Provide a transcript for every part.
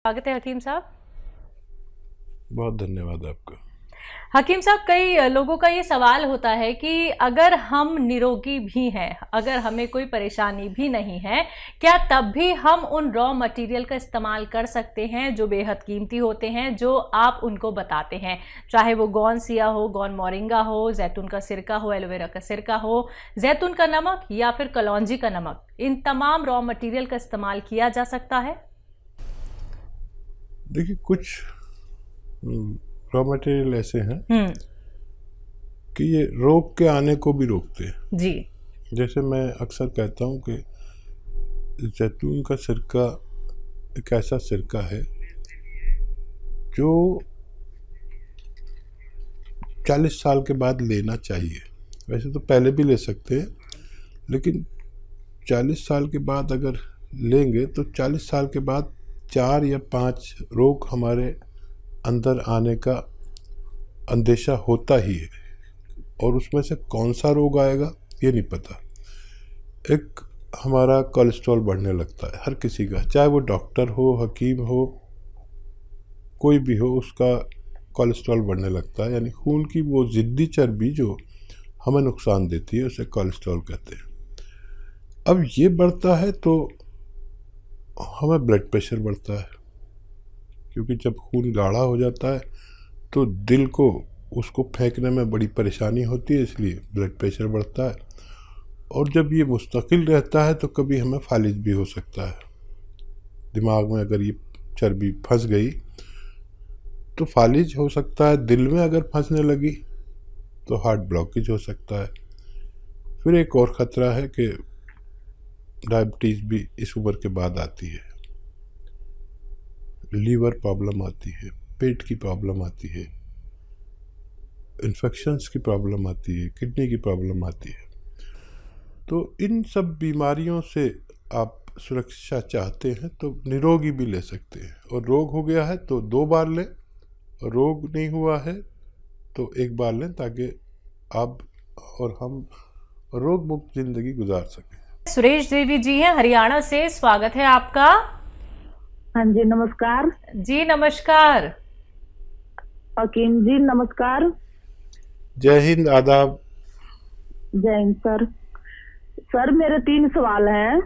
स्वागत है हकीम साहब। बहुत धन्यवाद आपका। हकीम साहब, कई लोगों का ये सवाल होता है कि अगर हम निरोगी भी हैं, अगर हमें कोई परेशानी भी नहीं है, क्या तब भी हम उन रॉ मटेरियल का इस्तेमाल कर सकते हैं जो बेहद कीमती होते हैं, जो आप उनको बताते हैं, चाहे वो गौन सिया हो, गौन मोरिंगा हो, जैतून का सिरका हो, एलोवेरा का सिरका हो, जैतून का नमक या फिर कलौंजी का नमक, इन तमाम रॉ मटेरियल का इस्तेमाल किया जा सकता है? देखिए, कुछ रॉ मटेरियल ऐसे हैं कि ये रोग के आने को भी रोकते हैं। जी। जैसे मैं अक्सर कहता हूँ कि जैतून का सिरका एक ऐसा सिरका है जो 40 साल के बाद लेना चाहिए। वैसे तो पहले भी ले सकते हैं, लेकिन 40 साल के बाद अगर लेंगे तो 40 साल के बाद 4 या 5 रोग हमारे अंदर आने का अंदेशा होता ही है, और उसमें से कौन सा रोग आएगा ये नहीं पता। एक हमारा कोलेस्ट्रॉल बढ़ने लगता है, हर किसी का, चाहे वो डॉक्टर हो, हकीम हो, कोई भी हो, उसका कोलेस्ट्रॉल बढ़ने लगता है। यानी खून की वो ज़िद्दी चर्बी जो हमें नुकसान देती है उसे कोलेस्ट्रॉल कहते हैं। अब ये बढ़ता है तो हमें ब्लड प्रेशर बढ़ता है, क्योंकि जब खून गाढ़ा हो जाता है तो दिल को उसको फेंकने में बड़ी परेशानी होती है, इसलिए ब्लड प्रेशर बढ़ता है। और जब ये मुस्तकिल रहता है तो कभी हमें फालिज भी हो सकता है। दिमाग में अगर ये चर्बी फंस गई तो फालिज हो सकता है। दिल में अगर फंसने लगी तो हार्ट ब्लॉकेज हो सकता है। फिर एक और ख़तरा है कि डायबिटीज़ भी इस उम्र के बाद आती है, लीवर प्रॉब्लम आती है, पेट की प्रॉब्लम आती है, इन्फेक्शंस की प्रॉब्लम आती है, किडनी की प्रॉब्लम आती है। तो इन सब बीमारियों से आप सुरक्षा चाहते हैं तो निरोगी भी ले सकते हैं, और रोग हो गया है तो 2 बार लें, और रोग नहीं हुआ है तो 1 बार लें, ताकि आप और हम रोग मुक्त ज़िंदगी गुजार सकें। सुरेश देवी जी हैं हरियाणा से, स्वागत है आपका। हाँ जी, नमस्कार। जी नमस्कार। हकीम जी नमस्कार। जय हिंद, आदाब। जय हिंद सर। सर मेरे 3 सवाल हैं।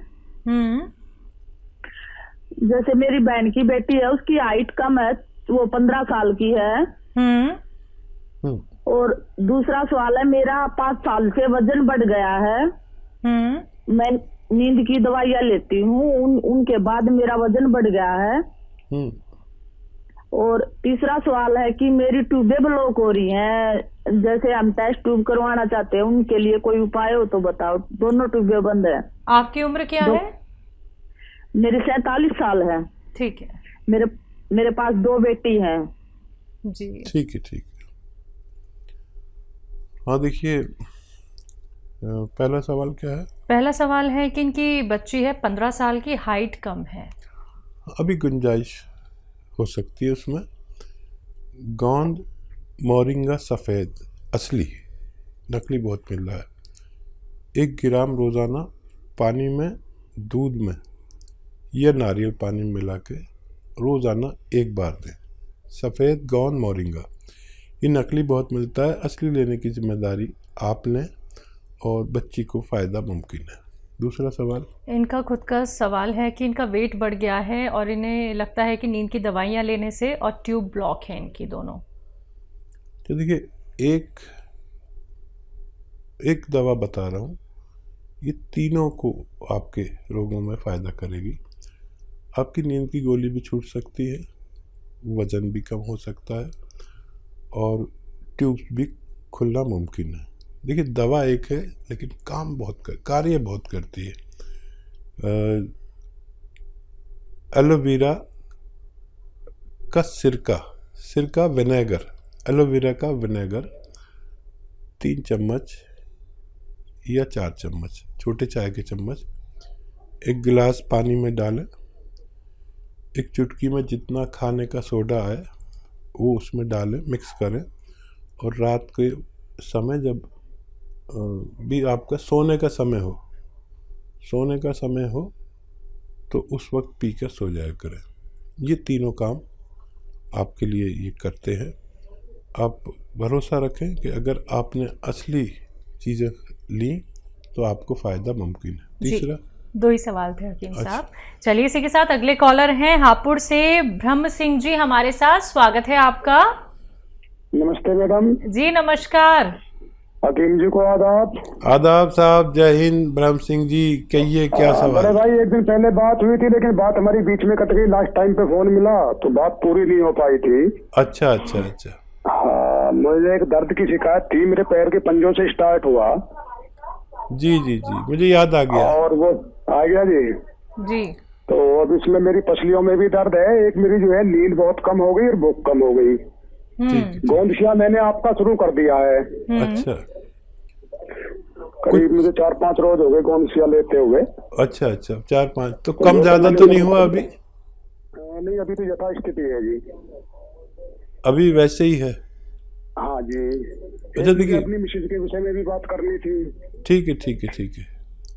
जैसे मेरी बहन की बेटी है, उसकी हाइट कम है, वो 15 साल की है। और दूसरा सवाल है, मेरा 5 साल से वजन बढ़ गया है। मैं नींद की दवाइयाँ लेती हूँ, उनके बाद मेरा वजन बढ़ गया है। और तीसरा सवाल है कि मेरी ट्यूबें ब्लॉक हो रही हैं, जैसे हम टेस्ट ट्यूब करवाना चाहते हैं, उनके लिए कोई उपाय हो तो बताओ। दोनों ट्यूबें बंद है। आपकी उम्र क्या है? मेरी 47 साल है। ठीक है। मेरे पास 2 बेटी हैं। जी ठीक है, ठीक है। हाँ, देखिए, पहला सवाल क्या है? पहला सवाल है कि इनकी बच्ची है 15 साल की, हाइट कम है। अभी गुंजाइश हो सकती है उसमें। गोंद मोरिंगा सफ़ेद असली, नकली बहुत मिल रहा है। 1 ग्राम रोज़ाना पानी में, दूध में या नारियल पानी में मिला के रोज़ाना 1 बार दें। सफ़ेद गोंद मोरिंगा, ये नकली बहुत मिलता है, असली लेने की जिम्मेदारी आप लें और बच्ची को फ़ायदा मुमकिन है। दूसरा सवाल, इनका खुद का सवाल है कि इनका वेट बढ़ गया है और इन्हें लगता है कि नींद की दवाइयाँ लेने से और ट्यूब ब्लॉक है इनकी दोनों। तो देखिए, एक दवा बता रहा हूँ, ये तीनों को आपके रोगों में फ़ायदा करेगी। आपकी नींद की गोली भी छूट सकती है, वज़न भी कम हो सकता है, और ट्यूब्स भी खुलना मुमकिन है। देखिए, दवा एक है लेकिन कार्य बहुत करती है। एलोवेरा का सिरका विनेगर, एलोवेरा का विनेगर 3 चम्मच या 4 चम्मच, छोटे चाय के चम्मच, 1 गिलास पानी में डालें। 1 चुटकी में जितना खाने का सोडा है वो उसमें डालें, मिक्स करें, और रात के समय जब भी आपका सोने का समय हो तो उस वक्त पी कर सो जाया करें। ये तीनों काम आपके लिए ये करते हैं। आप भरोसा रखें कि अगर आपने असली चीज़ें ली तो आपको फ़ायदा मुमकिन है। तीसरा, 2 ही सवाल थे हकीम साहब। चलिए इसी के साथ अगले कॉलर हैं हापुड़ से ब्रह्म सिंह जी हमारे साथ, स्वागत है आपका। नमस्ते मैडम जी नमस्कार। हकीम जी को आदाब। आदाब साहब, जय हिंद। ब्रह्म सिंह जी कहिए क्या बड़े सवाल? भाई, एक दिन पहले बात हुई थी लेकिन बात हमारी बीच में कट गई। लास्ट टाइम पे फोन मिला तो बात पूरी नहीं हो पाई थी। अच्छा अच्छा अच्छा। हाँ, मुझे एक दर्द की शिकायत थी, मेरे पैर के पंजों से स्टार्ट हुआ। जी जी जी, मुझे याद आ गया। और वो आ गया जी। जी। तो अब इसमें मेरी पसलियों में भी दर्द है। एक मेरी जो है नींद बहुत कम हो गई और भूख कम हो गई। ठीक। गोंदशिया मैंने आपका शुरू कर दिया है। अच्छा करीब मुझे 4-5 रोज हो गए गोंदशिया लेते हुए। अच्छा अच्छा, 4-5 तो कम ज्यादा तो नहीं हुआ अभी? नहीं, अभी तो यथास्थिति है जी। अभी वैसे ही है? हाँ जी। अच्छा देखिए, अपनी मिसेज के विषय में भी बात करनी थी। ठीक है ठीक है ठीक है।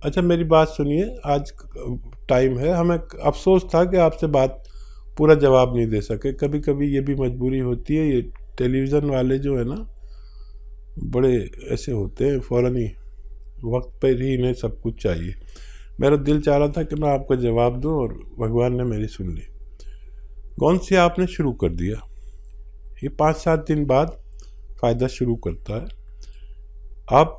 अच्छा मेरी बात सुनिए, आज टाइम है, हमें अफसोस था कि आपसे बात पूरा जवाब नहीं दे सके। कभी कभी ये भी मजबूरी होती है। ये टेलीविज़न वाले जो है ना, बड़े ऐसे होते हैं, फ़ौरन ही वक्त पर ही इन्हें सब कुछ चाहिए। मेरा दिल चाह रहा था कि मैं आपको जवाब दूं और भगवान ने मेरी सुन ली। कौन सी आपने शुरू कर दिया, ये 5-7 दिन बाद फ़ायदा शुरू करता है। आप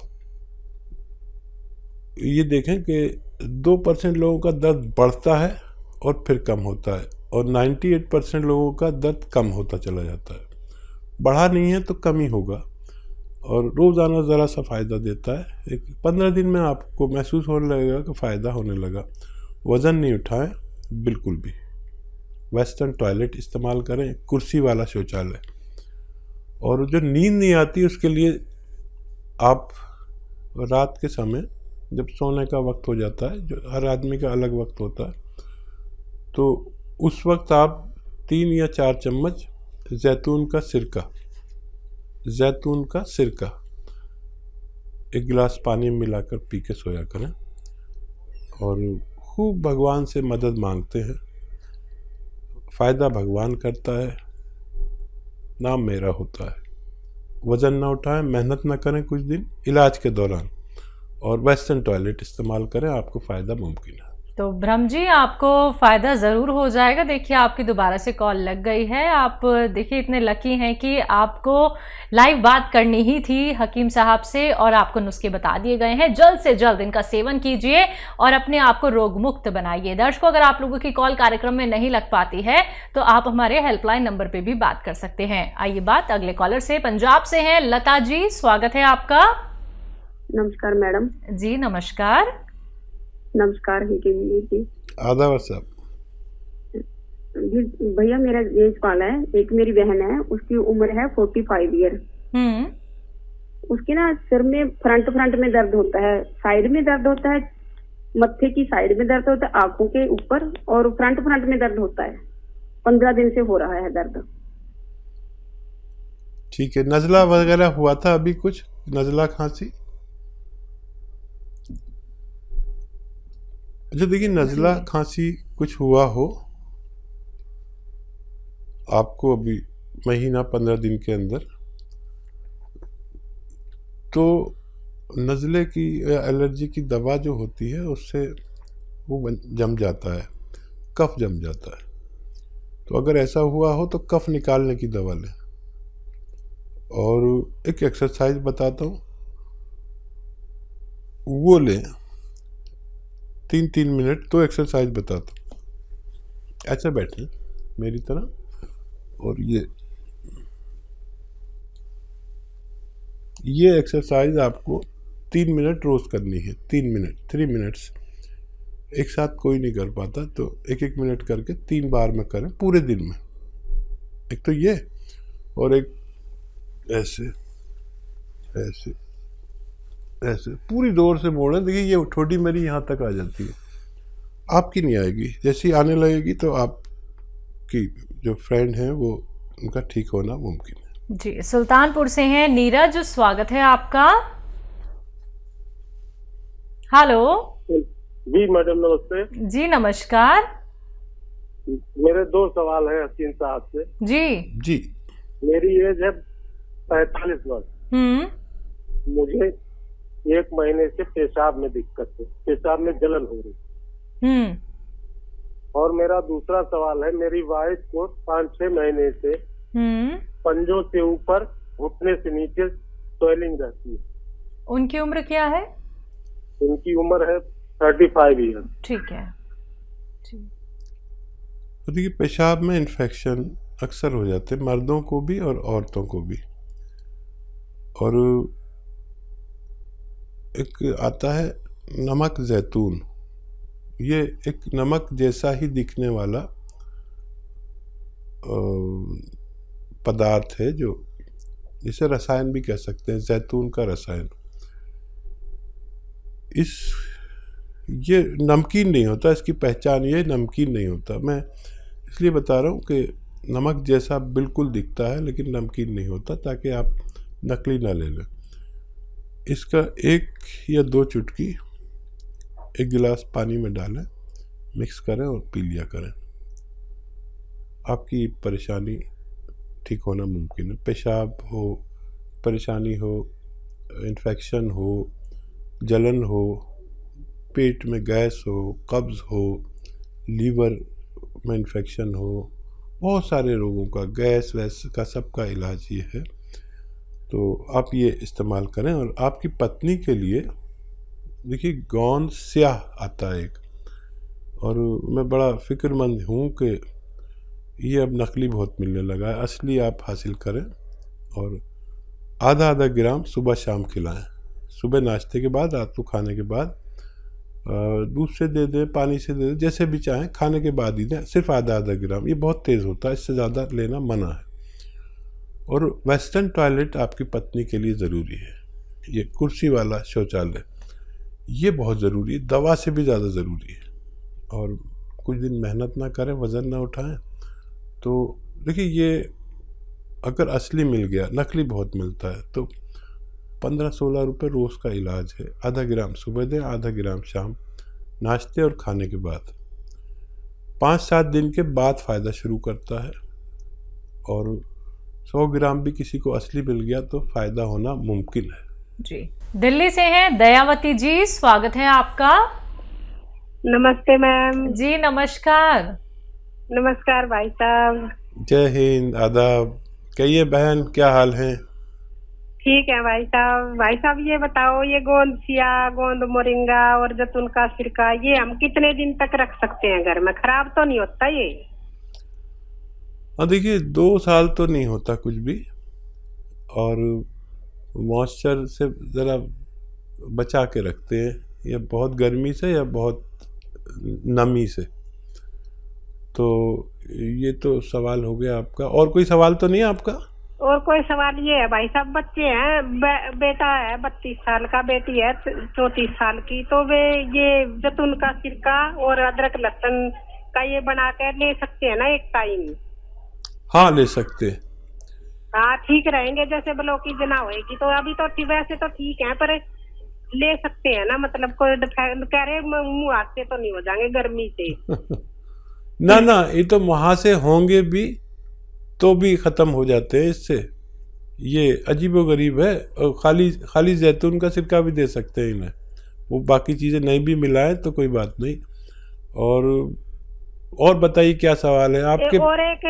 ये देखें कि 2% लोगों का दर्द बढ़ता है और फिर कम होता है, और 98% लोगों का दर्द कम होता चला जाता है। बढ़ा नहीं है तो कम ही होगा, और रोज़ाना ज़रा सा फ़ायदा देता है। 15 दिन में आपको महसूस होने लगेगा कि फ़ायदा होने लगा। वज़न नहीं उठाएं बिल्कुल भी। वेस्टर्न टॉयलेट इस्तेमाल करें, कुर्सी वाला शौचालय। और जो नींद नहीं आती उसके लिए आप रात के समय जब सोने का वक्त हो जाता है, जो हर आदमी का अलग वक्त होता है, तो उस वक्त आप 3 या 4 चम्मच जैतून का सिरका 1 गिलास पानी में मिलाकर पी के सोया करें, और खूब भगवान से मदद मांगते हैं। फ़ायदा भगवान करता है, नाम मेरा होता है। वज़न ना उठाएं, मेहनत ना करें कुछ दिन इलाज के दौरान, और वेस्टर्न टॉयलेट इस्तेमाल करें, आपको फ़ायदा मुमकिन है। तो ब्रह्म जी आपको फ़ायदा ज़रूर हो जाएगा। देखिए आपकी दोबारा से कॉल लग गई है। आप देखिए इतने लकी हैं कि आपको लाइव बात करनी ही थी हकीम साहब से, और आपको नुस्खे बता दिए गए हैं। जल्द से जल्द इनका सेवन कीजिए और अपने आप को रोग मुक्त बनाइए। दर्शकों, अगर आप लोगों की कॉल कार्यक्रम में नहीं लग पाती है तो आप हमारे हेल्पलाइन नंबर पर भी बात कर सकते हैं। आइए बात अगले कॉलर से, पंजाब से हैं लता जी, स्वागत है आपका। नमस्कार मैडम। जी नमस्कार। नमस्कार जी। आदाब साहब। जी भैया, मेरा ये सवाल है। एक मेरी बहन है, उसकी उम्र है 45 ईयर। उसके ना सिर में फ्रंट में दर्द होता है, साइड में दर्द होता है, मत्थे की साइड में दर्द होता है, आंखों के ऊपर, और फ्रंट में दर्द होता है। 15 दिन से हो रहा है दर्द। ठीक है, नज़ला वगैरह हुआ था अभी कुछ, नज़ला खांसी? अच्छा देखिए, नज़ला खांसी कुछ हुआ हो आपको अभी महीना 15 दिन के अंदर, तो नज़ले की एलर्जी की दवा जो होती है उससे वो जम जाता है, कफ जम जाता है। तो अगर ऐसा हुआ हो तो कफ निकालने की दवा लें। और एक एक्सरसाइज बताता हूँ, वो लें 3-3 मिनट। तो एक्सरसाइज बताता हूँ, ऐसे बैठें मेरी तरह, और ये एक्सरसाइज आपको 3 मिनट रोज करनी है। 3 मिनट्स एक साथ कोई नहीं कर पाता, तो 1-1 मिनट करके 3 बार में करें पूरे दिन में। एक तो ये, और एक ऐसे ऐसे ऐसे पूरी जोर से मोड़ें। देखिए ये ठोडी मेरी यहाँ तक आ जाती है, आपकी नहीं आएगी। जैसी आने लगेगी तो आपकी जो फ्रेंड हैं वो उनका ठीक होना मुमकिन है। जी सुल्तानपुर से हैं नीरज, स्वागत है आपका। हेलो जी मैडम, नमस्ते। जी नमस्कार। मेरे 2 सवाल है हसीन साहब से। जी जी। मेरी एज है 45 वर्ष। मुझे 1 महीने से पेशाब में दिक्कत है, पेशाब में जलन हो रही। और मेरा दूसरा सवाल है, मेरी वाइफ को 5-6 महीने से पंजों से ऊपर घुटने से नीचे स्वेलिंग रहती है। उनकी उम्र क्या है? उनकी उम्र है 35 ईयर। ठीक है। तो देखिए, पेशाब में इन्फेक्शन अक्सर हो जाते हैं, मर्दों को भी और औरतों को भी। और एक आता है नमक जैतून, ये एक नमक जैसा ही दिखने वाला पदार्थ है, जो जिसे रसायन भी कह सकते हैं, जैतून का रसायन। ये नमकीन नहीं होता, इसकी पहचान ये नमकीन नहीं होता। मैं इसलिए बता रहा हूँ कि नमक जैसा बिल्कुल दिखता है लेकिन नमकीन नहीं होता, ताकि आप नकली ना ले लें। इसका 1 या 2 चुटकी 1 गिलास पानी में डालें, मिक्स करें और पी लिया करें। आपकी परेशानी ठीक होना मुमकिन है। पेशाब हो, परेशानी हो, इन्फेक्शन हो, जलन हो, पेट में गैस हो, कब्ज़ हो, लीवर में इन्फेक्शन हो, बहुत सारे रोगों का, गैस वैस का सबका इलाज ये है। तो आप ये इस्तेमाल करें। और आपकी पत्नी के लिए देखिए, गोंद स्याह आता है एक, और मैं बड़ा फ़िक्रमंद हूँ कि ये अब नकली बहुत मिलने लगा है। असली आप हासिल करें और आधा ग्राम सुबह शाम खिलाएं। सुबह नाश्ते के बाद, रात को खाने के बाद, दूध से दे दें, पानी से दे दें, जैसे भी चाहें, खाने के बाद ही दें। सिर्फ आधा ग्राम, ये बहुत तेज़ होता है, इससे ज़्यादा लेना मना है। और वेस्टर्न टॉयलेट आपकी पत्नी के लिए ज़रूरी है। ये कुर्सी वाला शौचालय ये बहुत ज़रूरी है, दवा से भी ज़्यादा ज़रूरी है। और कुछ दिन मेहनत ना करें, वज़न ना उठाएं, तो देखिए, ये अगर असली मिल गया, नकली बहुत मिलता है, तो 15-16 रुपये रोज़ का इलाज है। आधा ग्राम सुबह दें, आधा ग्राम शाम, नाश्ते और खाने के बाद। 5-7 दिन के बाद फ़ायदा शुरू करता है। और 100 ग्राम भी किसी को असली मिल गया तो फ़ायदा होना मुमकिन है। जी, दिल्ली से हैं दयावती जी, स्वागत है आपका। नमस्ते मैम। जी नमस्कार। नमस्कार भाई साहब। जय हिंद, आदाब। कहिए बहन, क्या हाल है? ठीक है भाई साहब। भाई साहब ये बताओ, ये गोंद सिया, गोंद मोरिंगा और जैतून का सिरका, ये हम कितने दिन तक रख सकते हैं घर में? खराब तो नहीं होता ये? हाँ देखिए, 2 साल तो नहीं होता कुछ भी। और मॉइस्चर से ज़रा बचा के रखते हैं, या बहुत गर्मी से या बहुत नमी से। तो ये तो सवाल हो गया आपका। और कोई सवाल तो नहीं है आपका? और कोई सवाल ये है भाई साहब, बच्चे हैं, बेटा है 32 साल का, बेटी है 34 साल की, तो वे ये जैतून का सिरका और अदरक लहसुन का ये बना कर ले सकते हैं ना एक टाइम? हाँ, ले सकते हैं। हाँ ठीक रहेंगे, जैसे ब्लॉकी जना होएगी तो अभी तो वैसे तो ठीक है, पर ले सकते हैं ना? मतलब कोई कह रहे मुँह हाथ से तो नहीं हो जाएंगे गर्मी से? ना, ये तो वहाँ से होंगे भी तो भी ख़त्म हो जाते हैं इससे। ये अजीबोगरीब है। और खाली जैतून का सिरका भी दे सकते हैं इन्हें, वो बाकी चीज़ें नहीं भी मिलाएं तो कोई बात नहीं। और बताइए क्या सवाल है आपके? और एक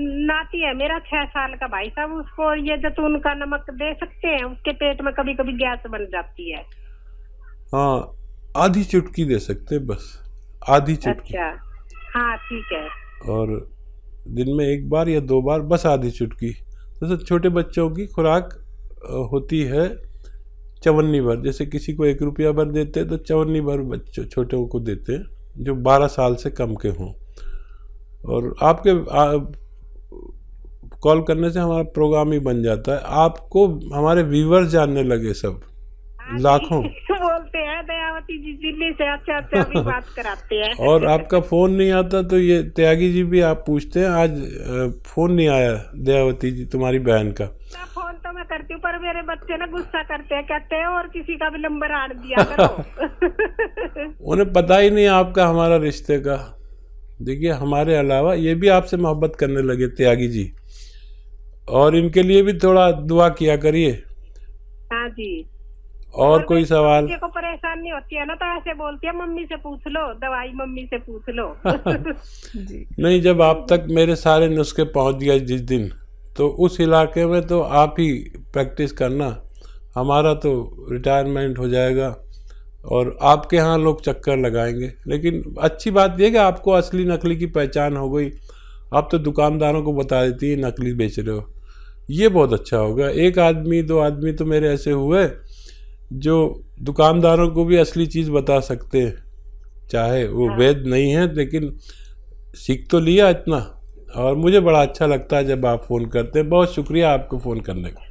नाती है मेरा 6 साल का भाई साहब, उसको ये जैतून का नमक दे सकते हैं? उसके पेट में कभी कभी गैस बन जाती है। हाँ, आधी चुटकी दे सकते हैं, बस आधी चुटकी। अच्छा हाँ ठीक है। और दिन में 1 बार या 2 बार, बस आधी चुटकी। जैसे छोटे बच्चों की खुराक होती है 54 भर, जैसे किसी को 1 रुपया भर देते हैं तो 54 भर बच्चों छोटों को देते हैं जो 12 साल से कम के हों। और आपके कॉल करने से हमारा प्रोग्राम ही बन जाता है। आपको हमारे व्यूअर्स जानने लगे सब, लाखों बोलते हैं दयावती जी दिल्ली से, अच्छा भी बात कराते हैं। और आपका फोन नहीं आता तो ये त्यागी जी भी आप पूछते हैं, आज फोन नहीं आया दयावती जी तुम्हारी बहन का। फोन तो मैं करती हूँ, पर मेरे बच्चे ना गुस्सा करते हैं, कहते हैं और किसी का भी नंबर आड़ दिया करो। उन्हें पता ही नहीं आपका हमारा रिश्ते का। देखिए हमारे अलावा ये भी आपसे मोहब्बत करने लगे त्यागी जी, और इनके लिए भी थोड़ा दुआ किया करिए। हाँ जी। और कोई सवाल? बच्चे को परेशानी होती है ना तो ऐसे बोलती है मम्मी से पूछ लो, दवाई मम्मी से पूछ लो। जी। नहीं, जब आप तक मेरे सारे नुस्खे पहुंच गए जिस दिन, तो उस इलाके में तो आप ही प्रैक्टिस करना, हमारा तो रिटायरमेंट हो जाएगा और आपके यहाँ लोग चक्कर लगाएंगे। लेकिन अच्छी बात यह कि आपको असली नकली की पहचान हो गई, आप तो दुकानदारों को बता देती है नकली बेच रहे हो, ये बहुत अच्छा होगा। एक आदमी दो आदमी तो मेरे ऐसे हुए जो दुकानदारों को भी असली चीज़ बता सकते हैं, चाहे वो वैध नहीं है, लेकिन सीख तो लिया इतना। और मुझे बड़ा अच्छा लगता है जब आप फ़ोन करते हैं। बहुत शुक्रिया आपको फ़ोन करने का।